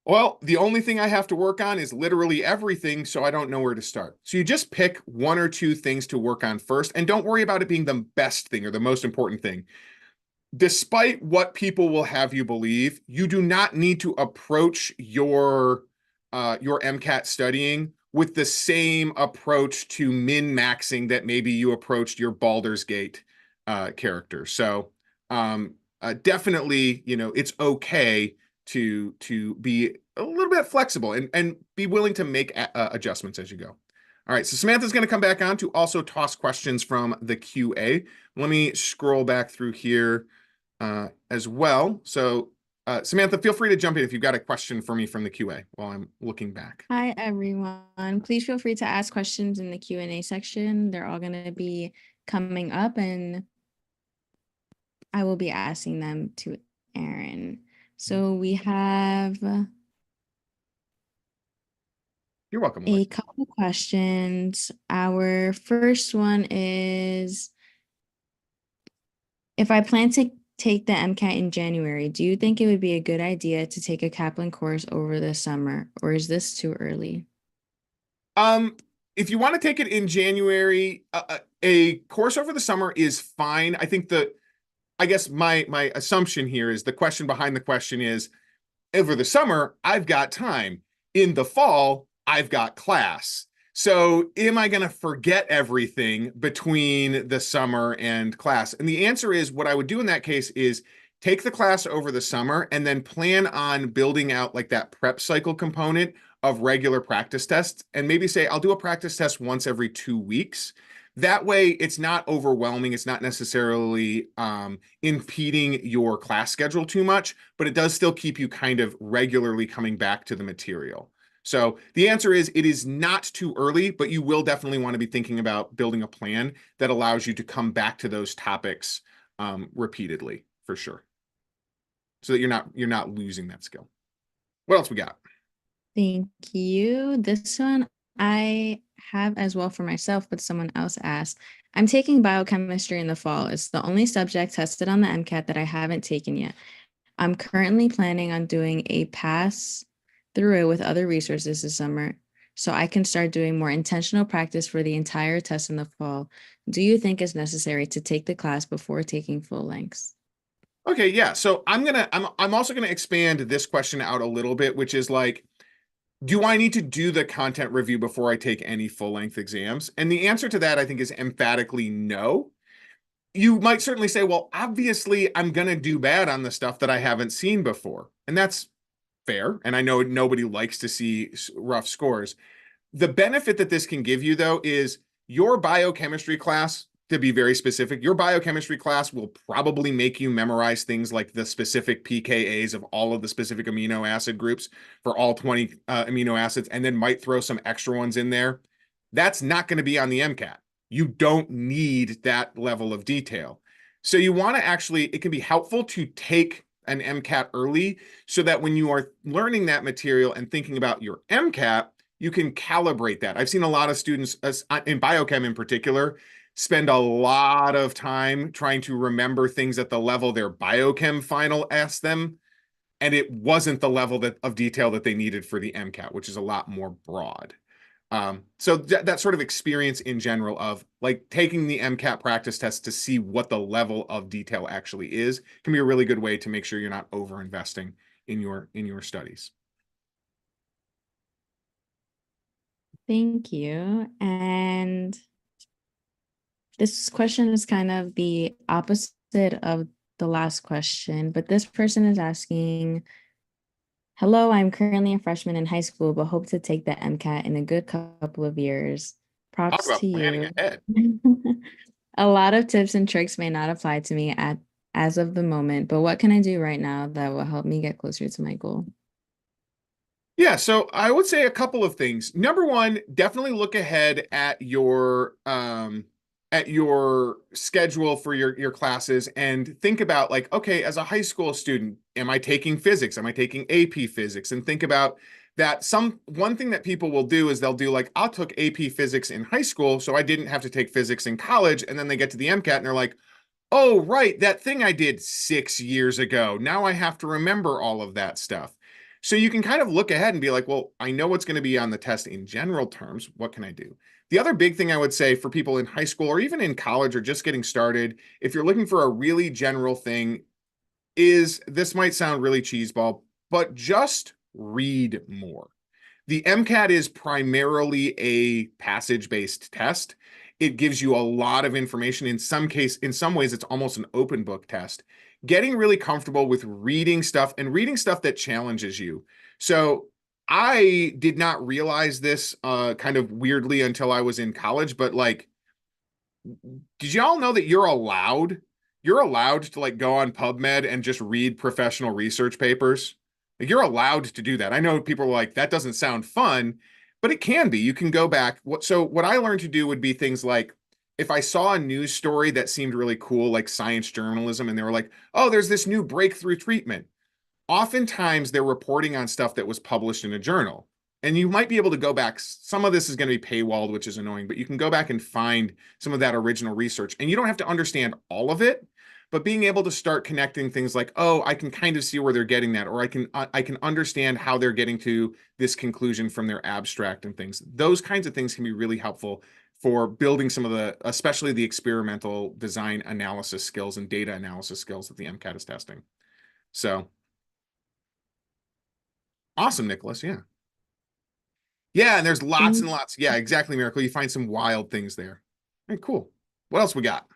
well, the only thing I have to work on is literally everything, so I don't know where to start. So you just pick one or two things to work on first, and don't worry about it being the best thing or the most important thing. Despite what people will have you believe, you do not need to approach your MCAT studying with the same approach to min-maxing that maybe you approached your Baldur's Gate character. So definitely, it's okay to be a little bit flexible and be willing to make adjustments as you go. All right, so Samantha's going to come back on to also toss questions from the QA. Let me scroll back through here as well. So Samantha, feel free to jump in if you've got a question for me from the QA while I'm looking back. Hi, everyone. Please feel free to ask questions in the Q&A section. They're all going to be coming up, and I will be asking them to Aaron. So we have You're welcome, Lloyd. a couple questions. Our first one is, if I plan to take the MCAT in January, do you think it would be a good idea to take a Kaplan course over the summer, or is this too early? Um, if you want to take it in January, a course over the summer is fine. I guess my assumption here is the question behind the question is over the summer, I've got time. In the fall, I've got class. So am I going to forget everything between the summer and class? And the answer is what I would do in that case is take the class over the summer and then plan on building out like that prep cycle component of regular practice tests and maybe say, I'll do a practice test once every 2 weeks. That way, it's not overwhelming. It's not necessarily impeding your class schedule too much, but it does still keep you kind of regularly coming back to the material. So the answer is it is not too early, but you will definitely want to be thinking about building a plan that allows you to come back to those topics repeatedly for sure, so that you're not losing that skill. What else we got? Thank you. This one I have as well for myself, but someone else asked. I'm taking biochemistry in the fall. It's the only subject tested on the MCAT that I haven't taken yet. I'm currently planning on doing a pass through it with other resources this summer, so I can start doing more intentional practice for the entire test in the fall. Do you think it's necessary to take the class before taking full lengths? Okay, yeah. So I'm also gonna expand this question out a little bit, which is like, do I need to do the content review before I take any full length exams? And the answer to that, I think, is emphatically no. You might certainly say, well, obviously, I'm going to do bad on the stuff that I haven't seen before. And that's fair. And I know nobody likes to see rough scores. The benefit that this can give you, though, is your biochemistry class, to be very specific, your biochemistry class will probably make you memorize things like the specific pKa's of all of the specific amino acid groups for all 20 amino acids, and then might throw some extra ones in there. That's not going to be on the MCAT. You don't need that level of detail. So you want to actually, it can be helpful to take an MCAT early so that when you are learning that material and thinking about your MCAT, you can calibrate that. I've seen a lot of students in biochem in particular spend a lot of time trying to remember things at the level their biochem final asked them, and it wasn't the level of detail that they needed for the MCAT, which is a lot more broad. So that sort of experience in general of like taking the MCAT practice test to see what the level of detail actually is can be a really good way to make sure you're not over investing in your studies. Thank you. And this question is kind of the opposite of the last question, but this person is asking, hello, I'm currently a freshman in high school, but hope to take the MCAT in a good couple of years. Talk Props about to planning you. ahead. A lot of tips and tricks may not apply to me at as of the moment, but what can I do right now that will help me get closer to my goal? Yeah, so I would say a couple of things. Number one, definitely look ahead at your schedule for your classes and think about like, okay, as a high school student, am I taking physics? Am I taking AP physics? And think about that one thing that people will do is they'll do like, I took AP physics in high school, so I didn't have to take physics in college, and then they get to the MCAT and they're like, oh, right, that thing I did 6 years ago. Now I have to remember all of that stuff. So you can kind of look ahead and be like, well, I know what's going to be on the test in general terms. What can I do? The other big thing I would say for people in high school or even in college or just getting started, if you're looking for a really general thing, is this might sound really cheeseball, but just read more. The MCAT is primarily a passage-based test. It gives you a lot of information. In some ways, it's almost an open book test. Getting really comfortable with reading stuff and reading stuff that challenges you. So I did not realize this kind of weirdly until I was in college, but like did y'all know that you're allowed to like go on PubMed and just read professional research papers? Like, you're allowed to do that. I know people are like, that doesn't sound fun, but it can be. You can go back. What I learned to do would be things like if I saw a news story that seemed really cool, like science journalism, and they were like, oh, there's this new breakthrough treatment. Oftentimes they're reporting on stuff that was published in a journal. And you might be able to go back. Some of this is going to be paywalled, which is annoying, but you can go back and find some of that original research. And you don't have to understand all of it, but being able to start connecting things like, oh, I can kind of see where they're getting that, or I can understand how they're getting to this conclusion from their abstract and things. Those kinds of things can be really helpful for building some of the, especially the experimental design analysis skills and data analysis skills that the MCAT is testing. So awesome, Nicholas. Yeah. Yeah, and there's lots and lots. Yeah, exactly, Miracle. You find some wild things there. All right, cool. What else we got?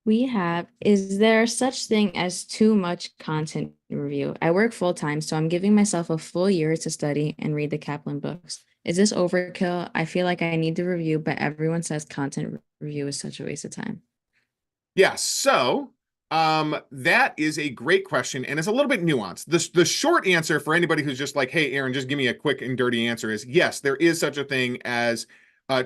We have, is there such thing as too much content review? I work full time, so I'm giving myself a full year to study and read the Kaplan books. Is this overkill? I feel like I need to review, but everyone says content review is such a waste of time. Yeah, so that is a great question, and it's a little bit nuanced. The short answer for anybody who's just like, hey, Aaron, just give me a quick and dirty answer is yes, there is such a thing as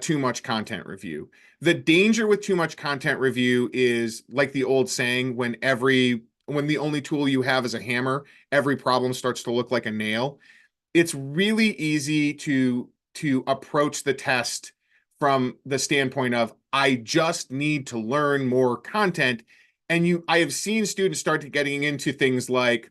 too much content review. The danger with too much content review is like the old saying, when the only tool you have is a hammer, every problem starts to look like a nail. It's really easy to approach the test from the standpoint of I just need to learn more content. And I have seen students start to getting into things like,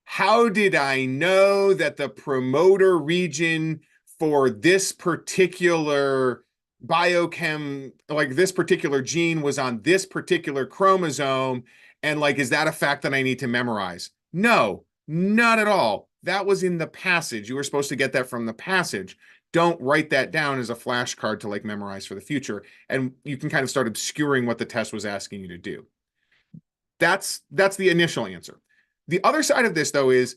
how did I know that the promoter region for this particular biochem, like this particular gene was on this particular chromosome? And like, is that a fact that I need to memorize? No, not at all. That was in the passage. You were supposed to get that from the passage. Don't write that down as a flashcard to like memorize for the future. And you can kind of start obscuring what the test was asking you to do. That's the initial answer. The other side of this, though, is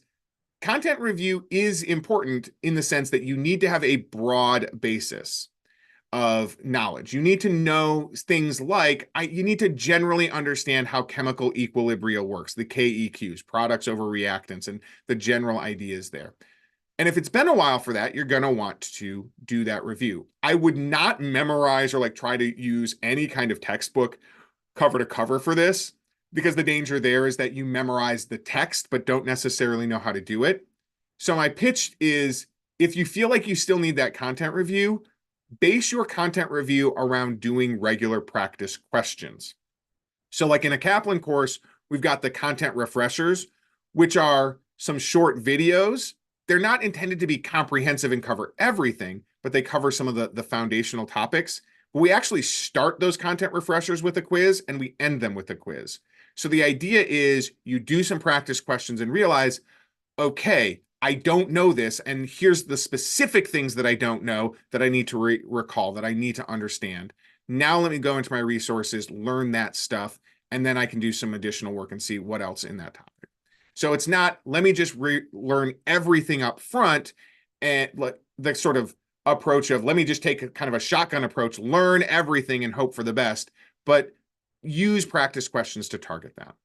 content review is important in the sense that you need to have a broad basis of knowledge. You need to know things like you need to generally understand how chemical equilibria works, the KEQs, products over reactants, and the general ideas there. And if it's been a while for that, you're going to want to do that review. I would not memorize or like try to use any kind of textbook cover to cover for this, because the danger there is that you memorize the text but don't necessarily know how to do it. So my pitch is, if you feel like you still need that content review, base your content review around doing regular practice questions. So like in a Kaplan course, we've got the content refreshers, which are some short videos. They're not intended to be comprehensive and cover everything, but they cover some of the foundational topics. But we actually start those content refreshers with a quiz and we end them with a quiz. So the idea is you do some practice questions and realize, okay, I don't know this, and here's the specific things that I don't know that I need to recall, that I need to understand. Now let me go into my resources, learn that stuff, and then I can do some additional work and see what else in that topic. So it's not, let me just learn everything up front and the sort of approach of, let me just take a kind of a shotgun approach, learn everything and hope for the best, but use practice questions to target that.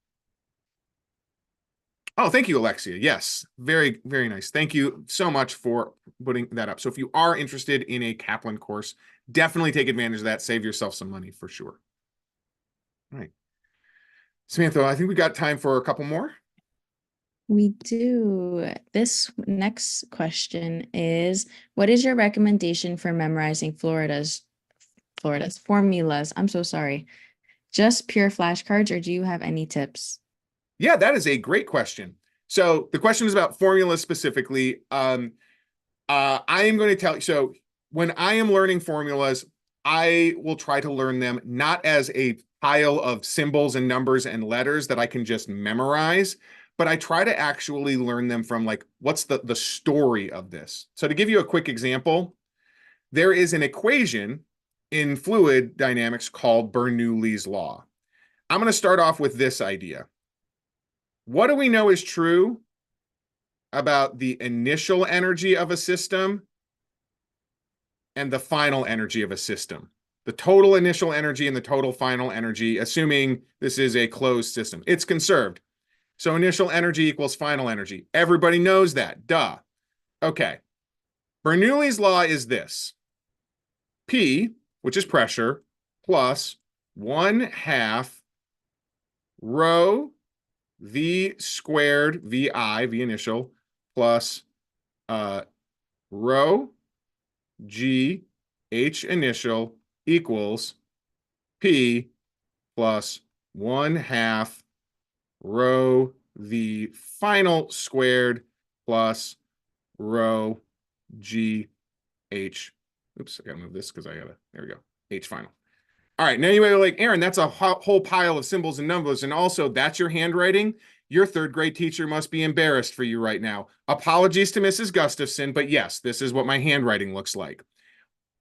Oh, thank you, Alexia. Yes, very, very nice. Thank you so much for putting that up. So if you are interested in a Kaplan course, definitely take advantage of that. Save yourself some money for sure. All right. Samantha, I think we got time for a couple more. We do. This next question is, what is your recommendation for memorizing Florida's formulas? I'm so sorry. Just pure flashcards, or do you have any tips? Yeah, that is a great question. So the question is about formulas specifically. I am going to tell you, so when I am learning formulas, I will try to learn them not as a pile of symbols and numbers and letters that I can just memorize, but I try to actually learn them from like, what's the story of this? So to give you a quick example, there is an equation in fluid dynamics called Bernoulli's law. I'm going to start off with this idea. What do we know is true about the initial energy of a system and the final energy of a system? The total initial energy and the total final energy, assuming this is a closed system. It's conserved. So initial energy equals final energy. Everybody knows that. Duh. Okay. Bernoulli's law is this. P, which is pressure, plus 1/2 rho V squared VI, V initial, plus rho G H initial equals P plus 1/2 rho V final squared plus rho G H. Oops, I gotta move this because there we go. H final. All right, now you might be like, Aaron, that's a whole pile of symbols and numbers. And also, that's your handwriting. Your third grade teacher must be embarrassed for you right now. Apologies to Mrs. Gustafson, but yes, this is what my handwriting looks like.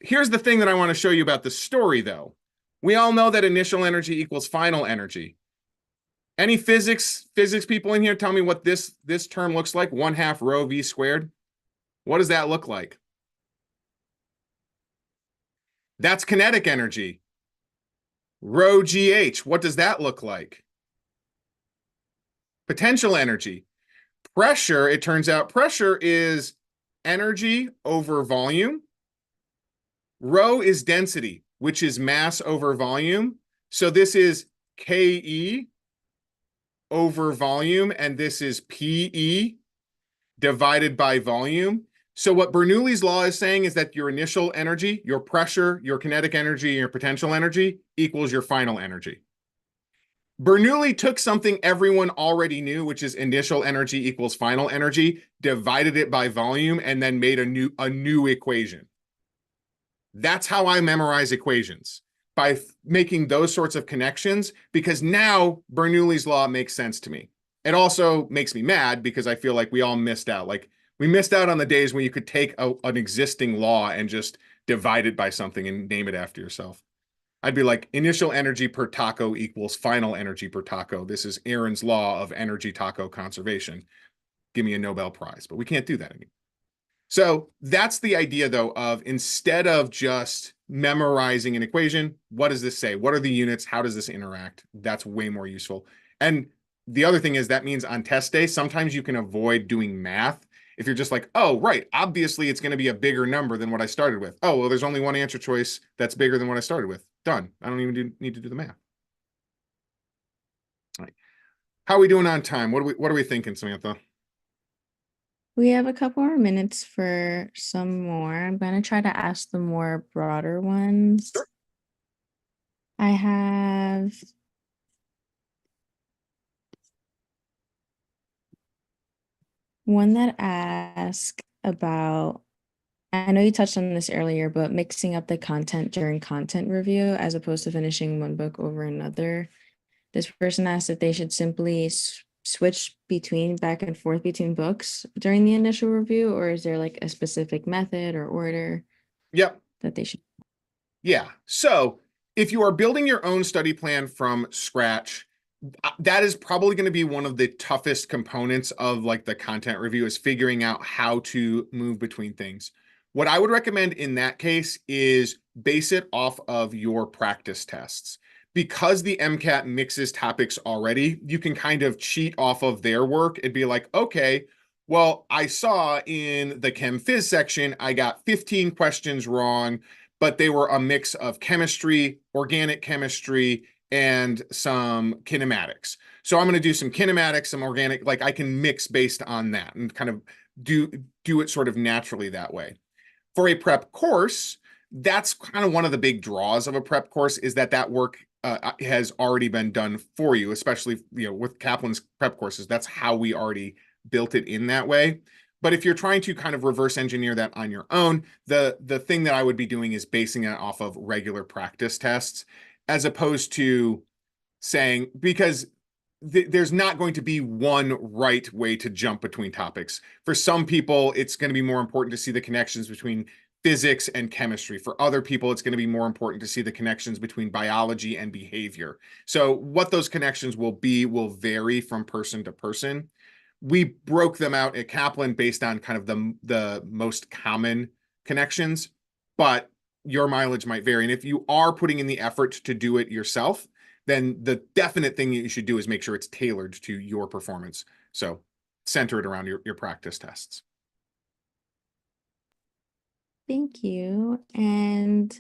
Here's the thing that I want to show you about the story, though. We all know that initial energy equals final energy. Any physics people in here tell me what this term looks like? 1/2 rho V squared. What does that look like? That's kinetic energy. Rho GH, what does that look like? Potential energy. Pressure, it turns out pressure is energy over volume. Rho is density, which is mass over volume. So this is KE over volume, and this is PE divided by volume. So what Bernoulli's law is saying is that your initial energy, your pressure, your kinetic energy, and your potential energy equals your final energy. Bernoulli took something everyone already knew, which is initial energy equals final energy, divided it by volume, and then made a new equation. That's how I memorize equations, by making those sorts of connections, because now Bernoulli's law makes sense to me. It also makes me mad because I feel like we all missed out. Like we missed out on the days when you could take an existing law and just divide it by something and name it after yourself. I'd be like, initial energy per taco equals final energy per taco. This is Aaron's law of energy taco conservation. Give me a Nobel Prize. But we can't do that anymore. So that's the idea, though, of instead of just memorizing an equation, what does this say? What are the units? How does this interact? That's way more useful. And the other thing is that means on test day, sometimes you can avoid doing math if you're just like, oh, right, obviously it's going to be a bigger number than what I started with. Oh, well, there's only one answer choice that's bigger than what I started with. Done. I don't even need to do the math. All right. How are we doing on time? What are we thinking, Samantha? We have a couple more minutes for some more. I'm going to try to ask the more broader ones. Sure. I have one that asks about, I know you touched on this earlier, but mixing up the content during content review as opposed to finishing one book over another. This person asked if they should simply switch back and forth between books during the initial review, or is there like a specific method or order Yep. that they should? Yeah. So if you are building your own study plan from scratch, that is probably going to be one of the toughest components of like the content review is figuring out how to move between things. What I would recommend in that case is base it off of your practice tests. Because the MCAT mixes topics already, you can kind of cheat off of their work and be like, okay, well, I saw in the Chem Phys section, I got 15 questions wrong, but they were a mix of chemistry, organic chemistry, and some kinematics. So I'm going to do some kinematics, some organic, like I can mix based on that and kind of do it sort of naturally that way. For a prep course, that's kind of one of the big draws of a prep course is that that work has already been done for you, especially with Kaplan's prep courses. That's how we already built it in that way. But if you're trying to kind of reverse engineer that on your own, the thing that I would be doing is basing it off of regular practice tests, as opposed to saying, because there's not going to be one right way to jump between topics. For some people, it's going to be more important to see the connections between physics and chemistry. For other people, it's going to be more important to see the connections between biology and behavior. So what those connections will be will vary from person to person. We broke them out at Kaplan based on kind of the most common connections, but your mileage might vary. And if you are putting in the effort to do it yourself, then the definite thing you should do is make sure it's tailored to your performance. So center it around your practice tests. Thank you. And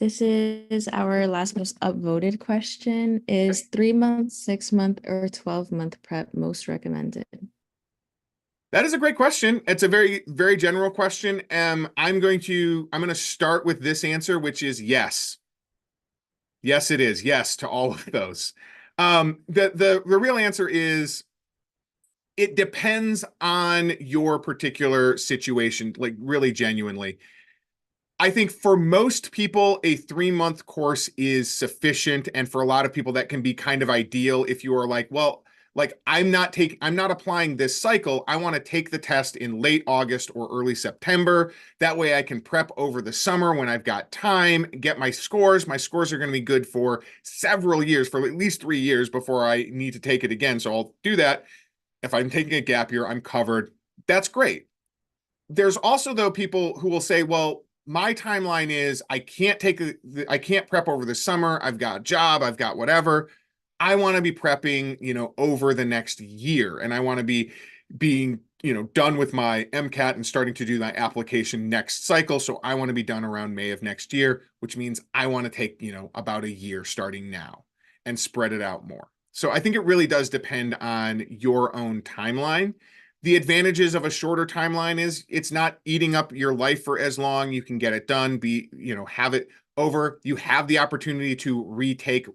this is our last most upvoted question. Is 3 month, 6 month, or 12-month prep most recommended? That is a great question. It's a very, very general question. I'm going to start with this answer, which is yes. Yes, it is. Yes to all of those. The real answer is it depends on your particular situation, like really genuinely. I think for most people, a 3 month course is sufficient. And for a lot of people, that can be kind of ideal if you are like, well, like I'm not applying this cycle. I want to take the test in late August or early September. That way I can prep over the summer when I've got time, get my scores. My scores are going to be good for several years, for at least 3 years before I need to take it again. So I'll do that. If I'm taking a gap year, I'm covered. That's great. There's also though people who will say, well, my timeline is I can't prep over the summer. I've got a job, I've got whatever. I want to be prepping, over the next year, and I want to be being, done with my MCAT and starting to do my application next cycle. So I want to be done around May of next year, which means I want to take, about a year starting now and spread it out more. So I think it really does depend on your own timeline. The advantages of a shorter timeline is it's not eating up your life for as long. You can get it done, have it over. You have the opportunity to retake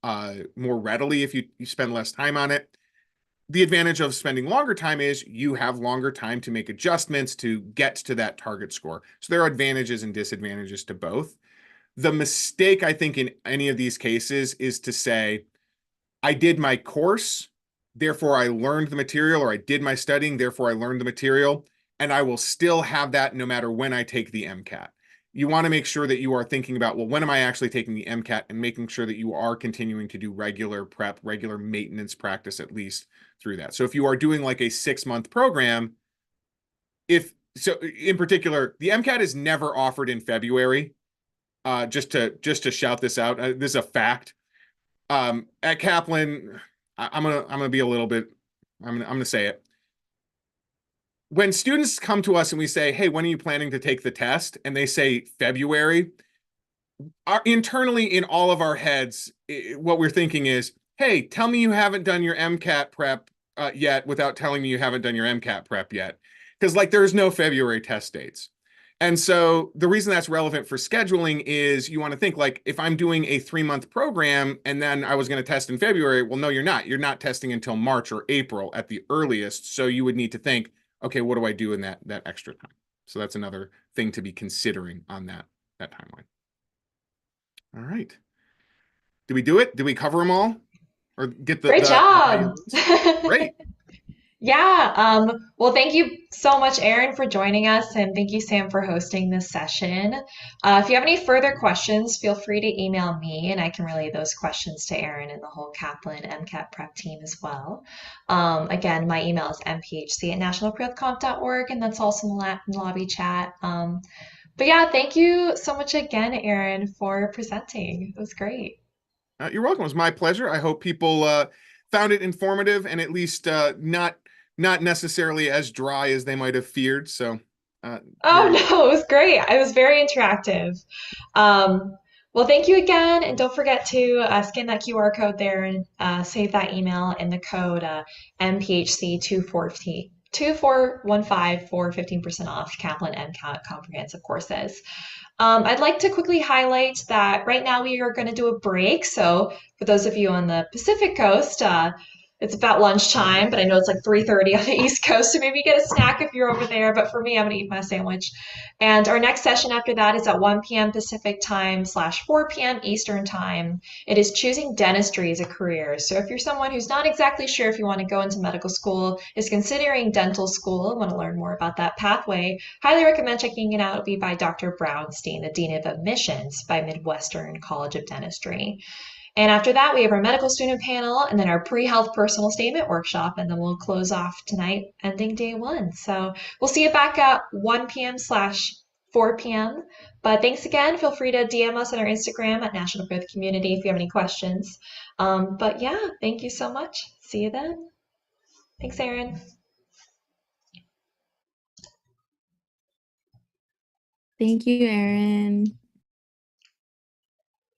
more readily if you spend less time on it. The advantage of spending longer time is you have longer time to make adjustments to get to that target score. So there are advantages and disadvantages to both. The mistake, I think, in any of these cases is to say, I did my course, therefore I learned the material, or I did my studying, therefore I learned the material, and I will still have that no matter when I take the MCAT. You want to make sure that you are thinking about, well, when am I actually taking the MCAT, and making sure that you are continuing to do regular prep, regular maintenance practice, at least through that. So if you are doing like a 6 month program, in particular, the MCAT is never offered in February. Just to shout this out, this is a fact. At Kaplan, I'm gonna be a little bit. I'm gonna say it. When students come to us and we say, "Hey, when are you planning to take the test?" and they say February, internally in all of our heads, what we're thinking is, "Hey, tell me you haven't done your MCAT prep yet without telling me you haven't done your MCAT prep yet," because like there's no February test dates. And so the reason that's relevant for scheduling is you want to think like if I'm doing a 3 month program and then I was going to test in February, well, no, you're not. You're not testing until March or April at the earliest. So you would need to think, okay, what do I do in that extra time? So that's another thing to be considering on that timeline. All right. Did we do it? Did we cover them all? Or get Great the high job. lows? Great. Yeah, well, thank you so much, Erin, for joining us, and thank you, Sam, for hosting this session. If you have any further questions, feel free to email me, and I can relay those questions to Erin and the whole Kaplan MCAT prep team as well. Again, my email is mphc@nationalprehealthconf.org, and that's also in the lobby chat. But yeah, thank you so much again, Erin, for presenting. It was great. You're welcome. It was my pleasure. I hope people found it informative and at least not necessarily as dry as they might have feared. So, Oh very good. no, it was great. It was very interactive. Well, thank you again, and don't forget to scan that QR code there and save that email in the code MPHC2415 for 15% off Kaplan MCAT comprehensive courses. I'd like to quickly highlight that right now we are going to do a break. So for those of you on the Pacific Coast, it's about lunchtime, but I know it's like 3:30 on the East Coast, so maybe get a snack if you're over there. But for me, I'm gonna eat my sandwich. And our next session after that is at 1 p.m. Pacific time / 4 p.m. Eastern time. It is choosing dentistry as a career. So if you're someone who's not exactly sure if you want to go into medical school, is considering dental school, want to learn more about that pathway, highly recommend checking it out. It'll be by Dr. Brownstein, the Dean of Admissions by Midwestern College of Dentistry. And after that, we have our medical student panel and then our pre-health personal statement workshop, and then we'll close off tonight, ending day one. So we'll see you back at 1 p.m. / 4 p.m. But thanks again. Feel free to DM us on our Instagram at National Growth Community if you have any questions. But yeah, thank you so much. See you then. Thanks, Erin. Thank you, Erin.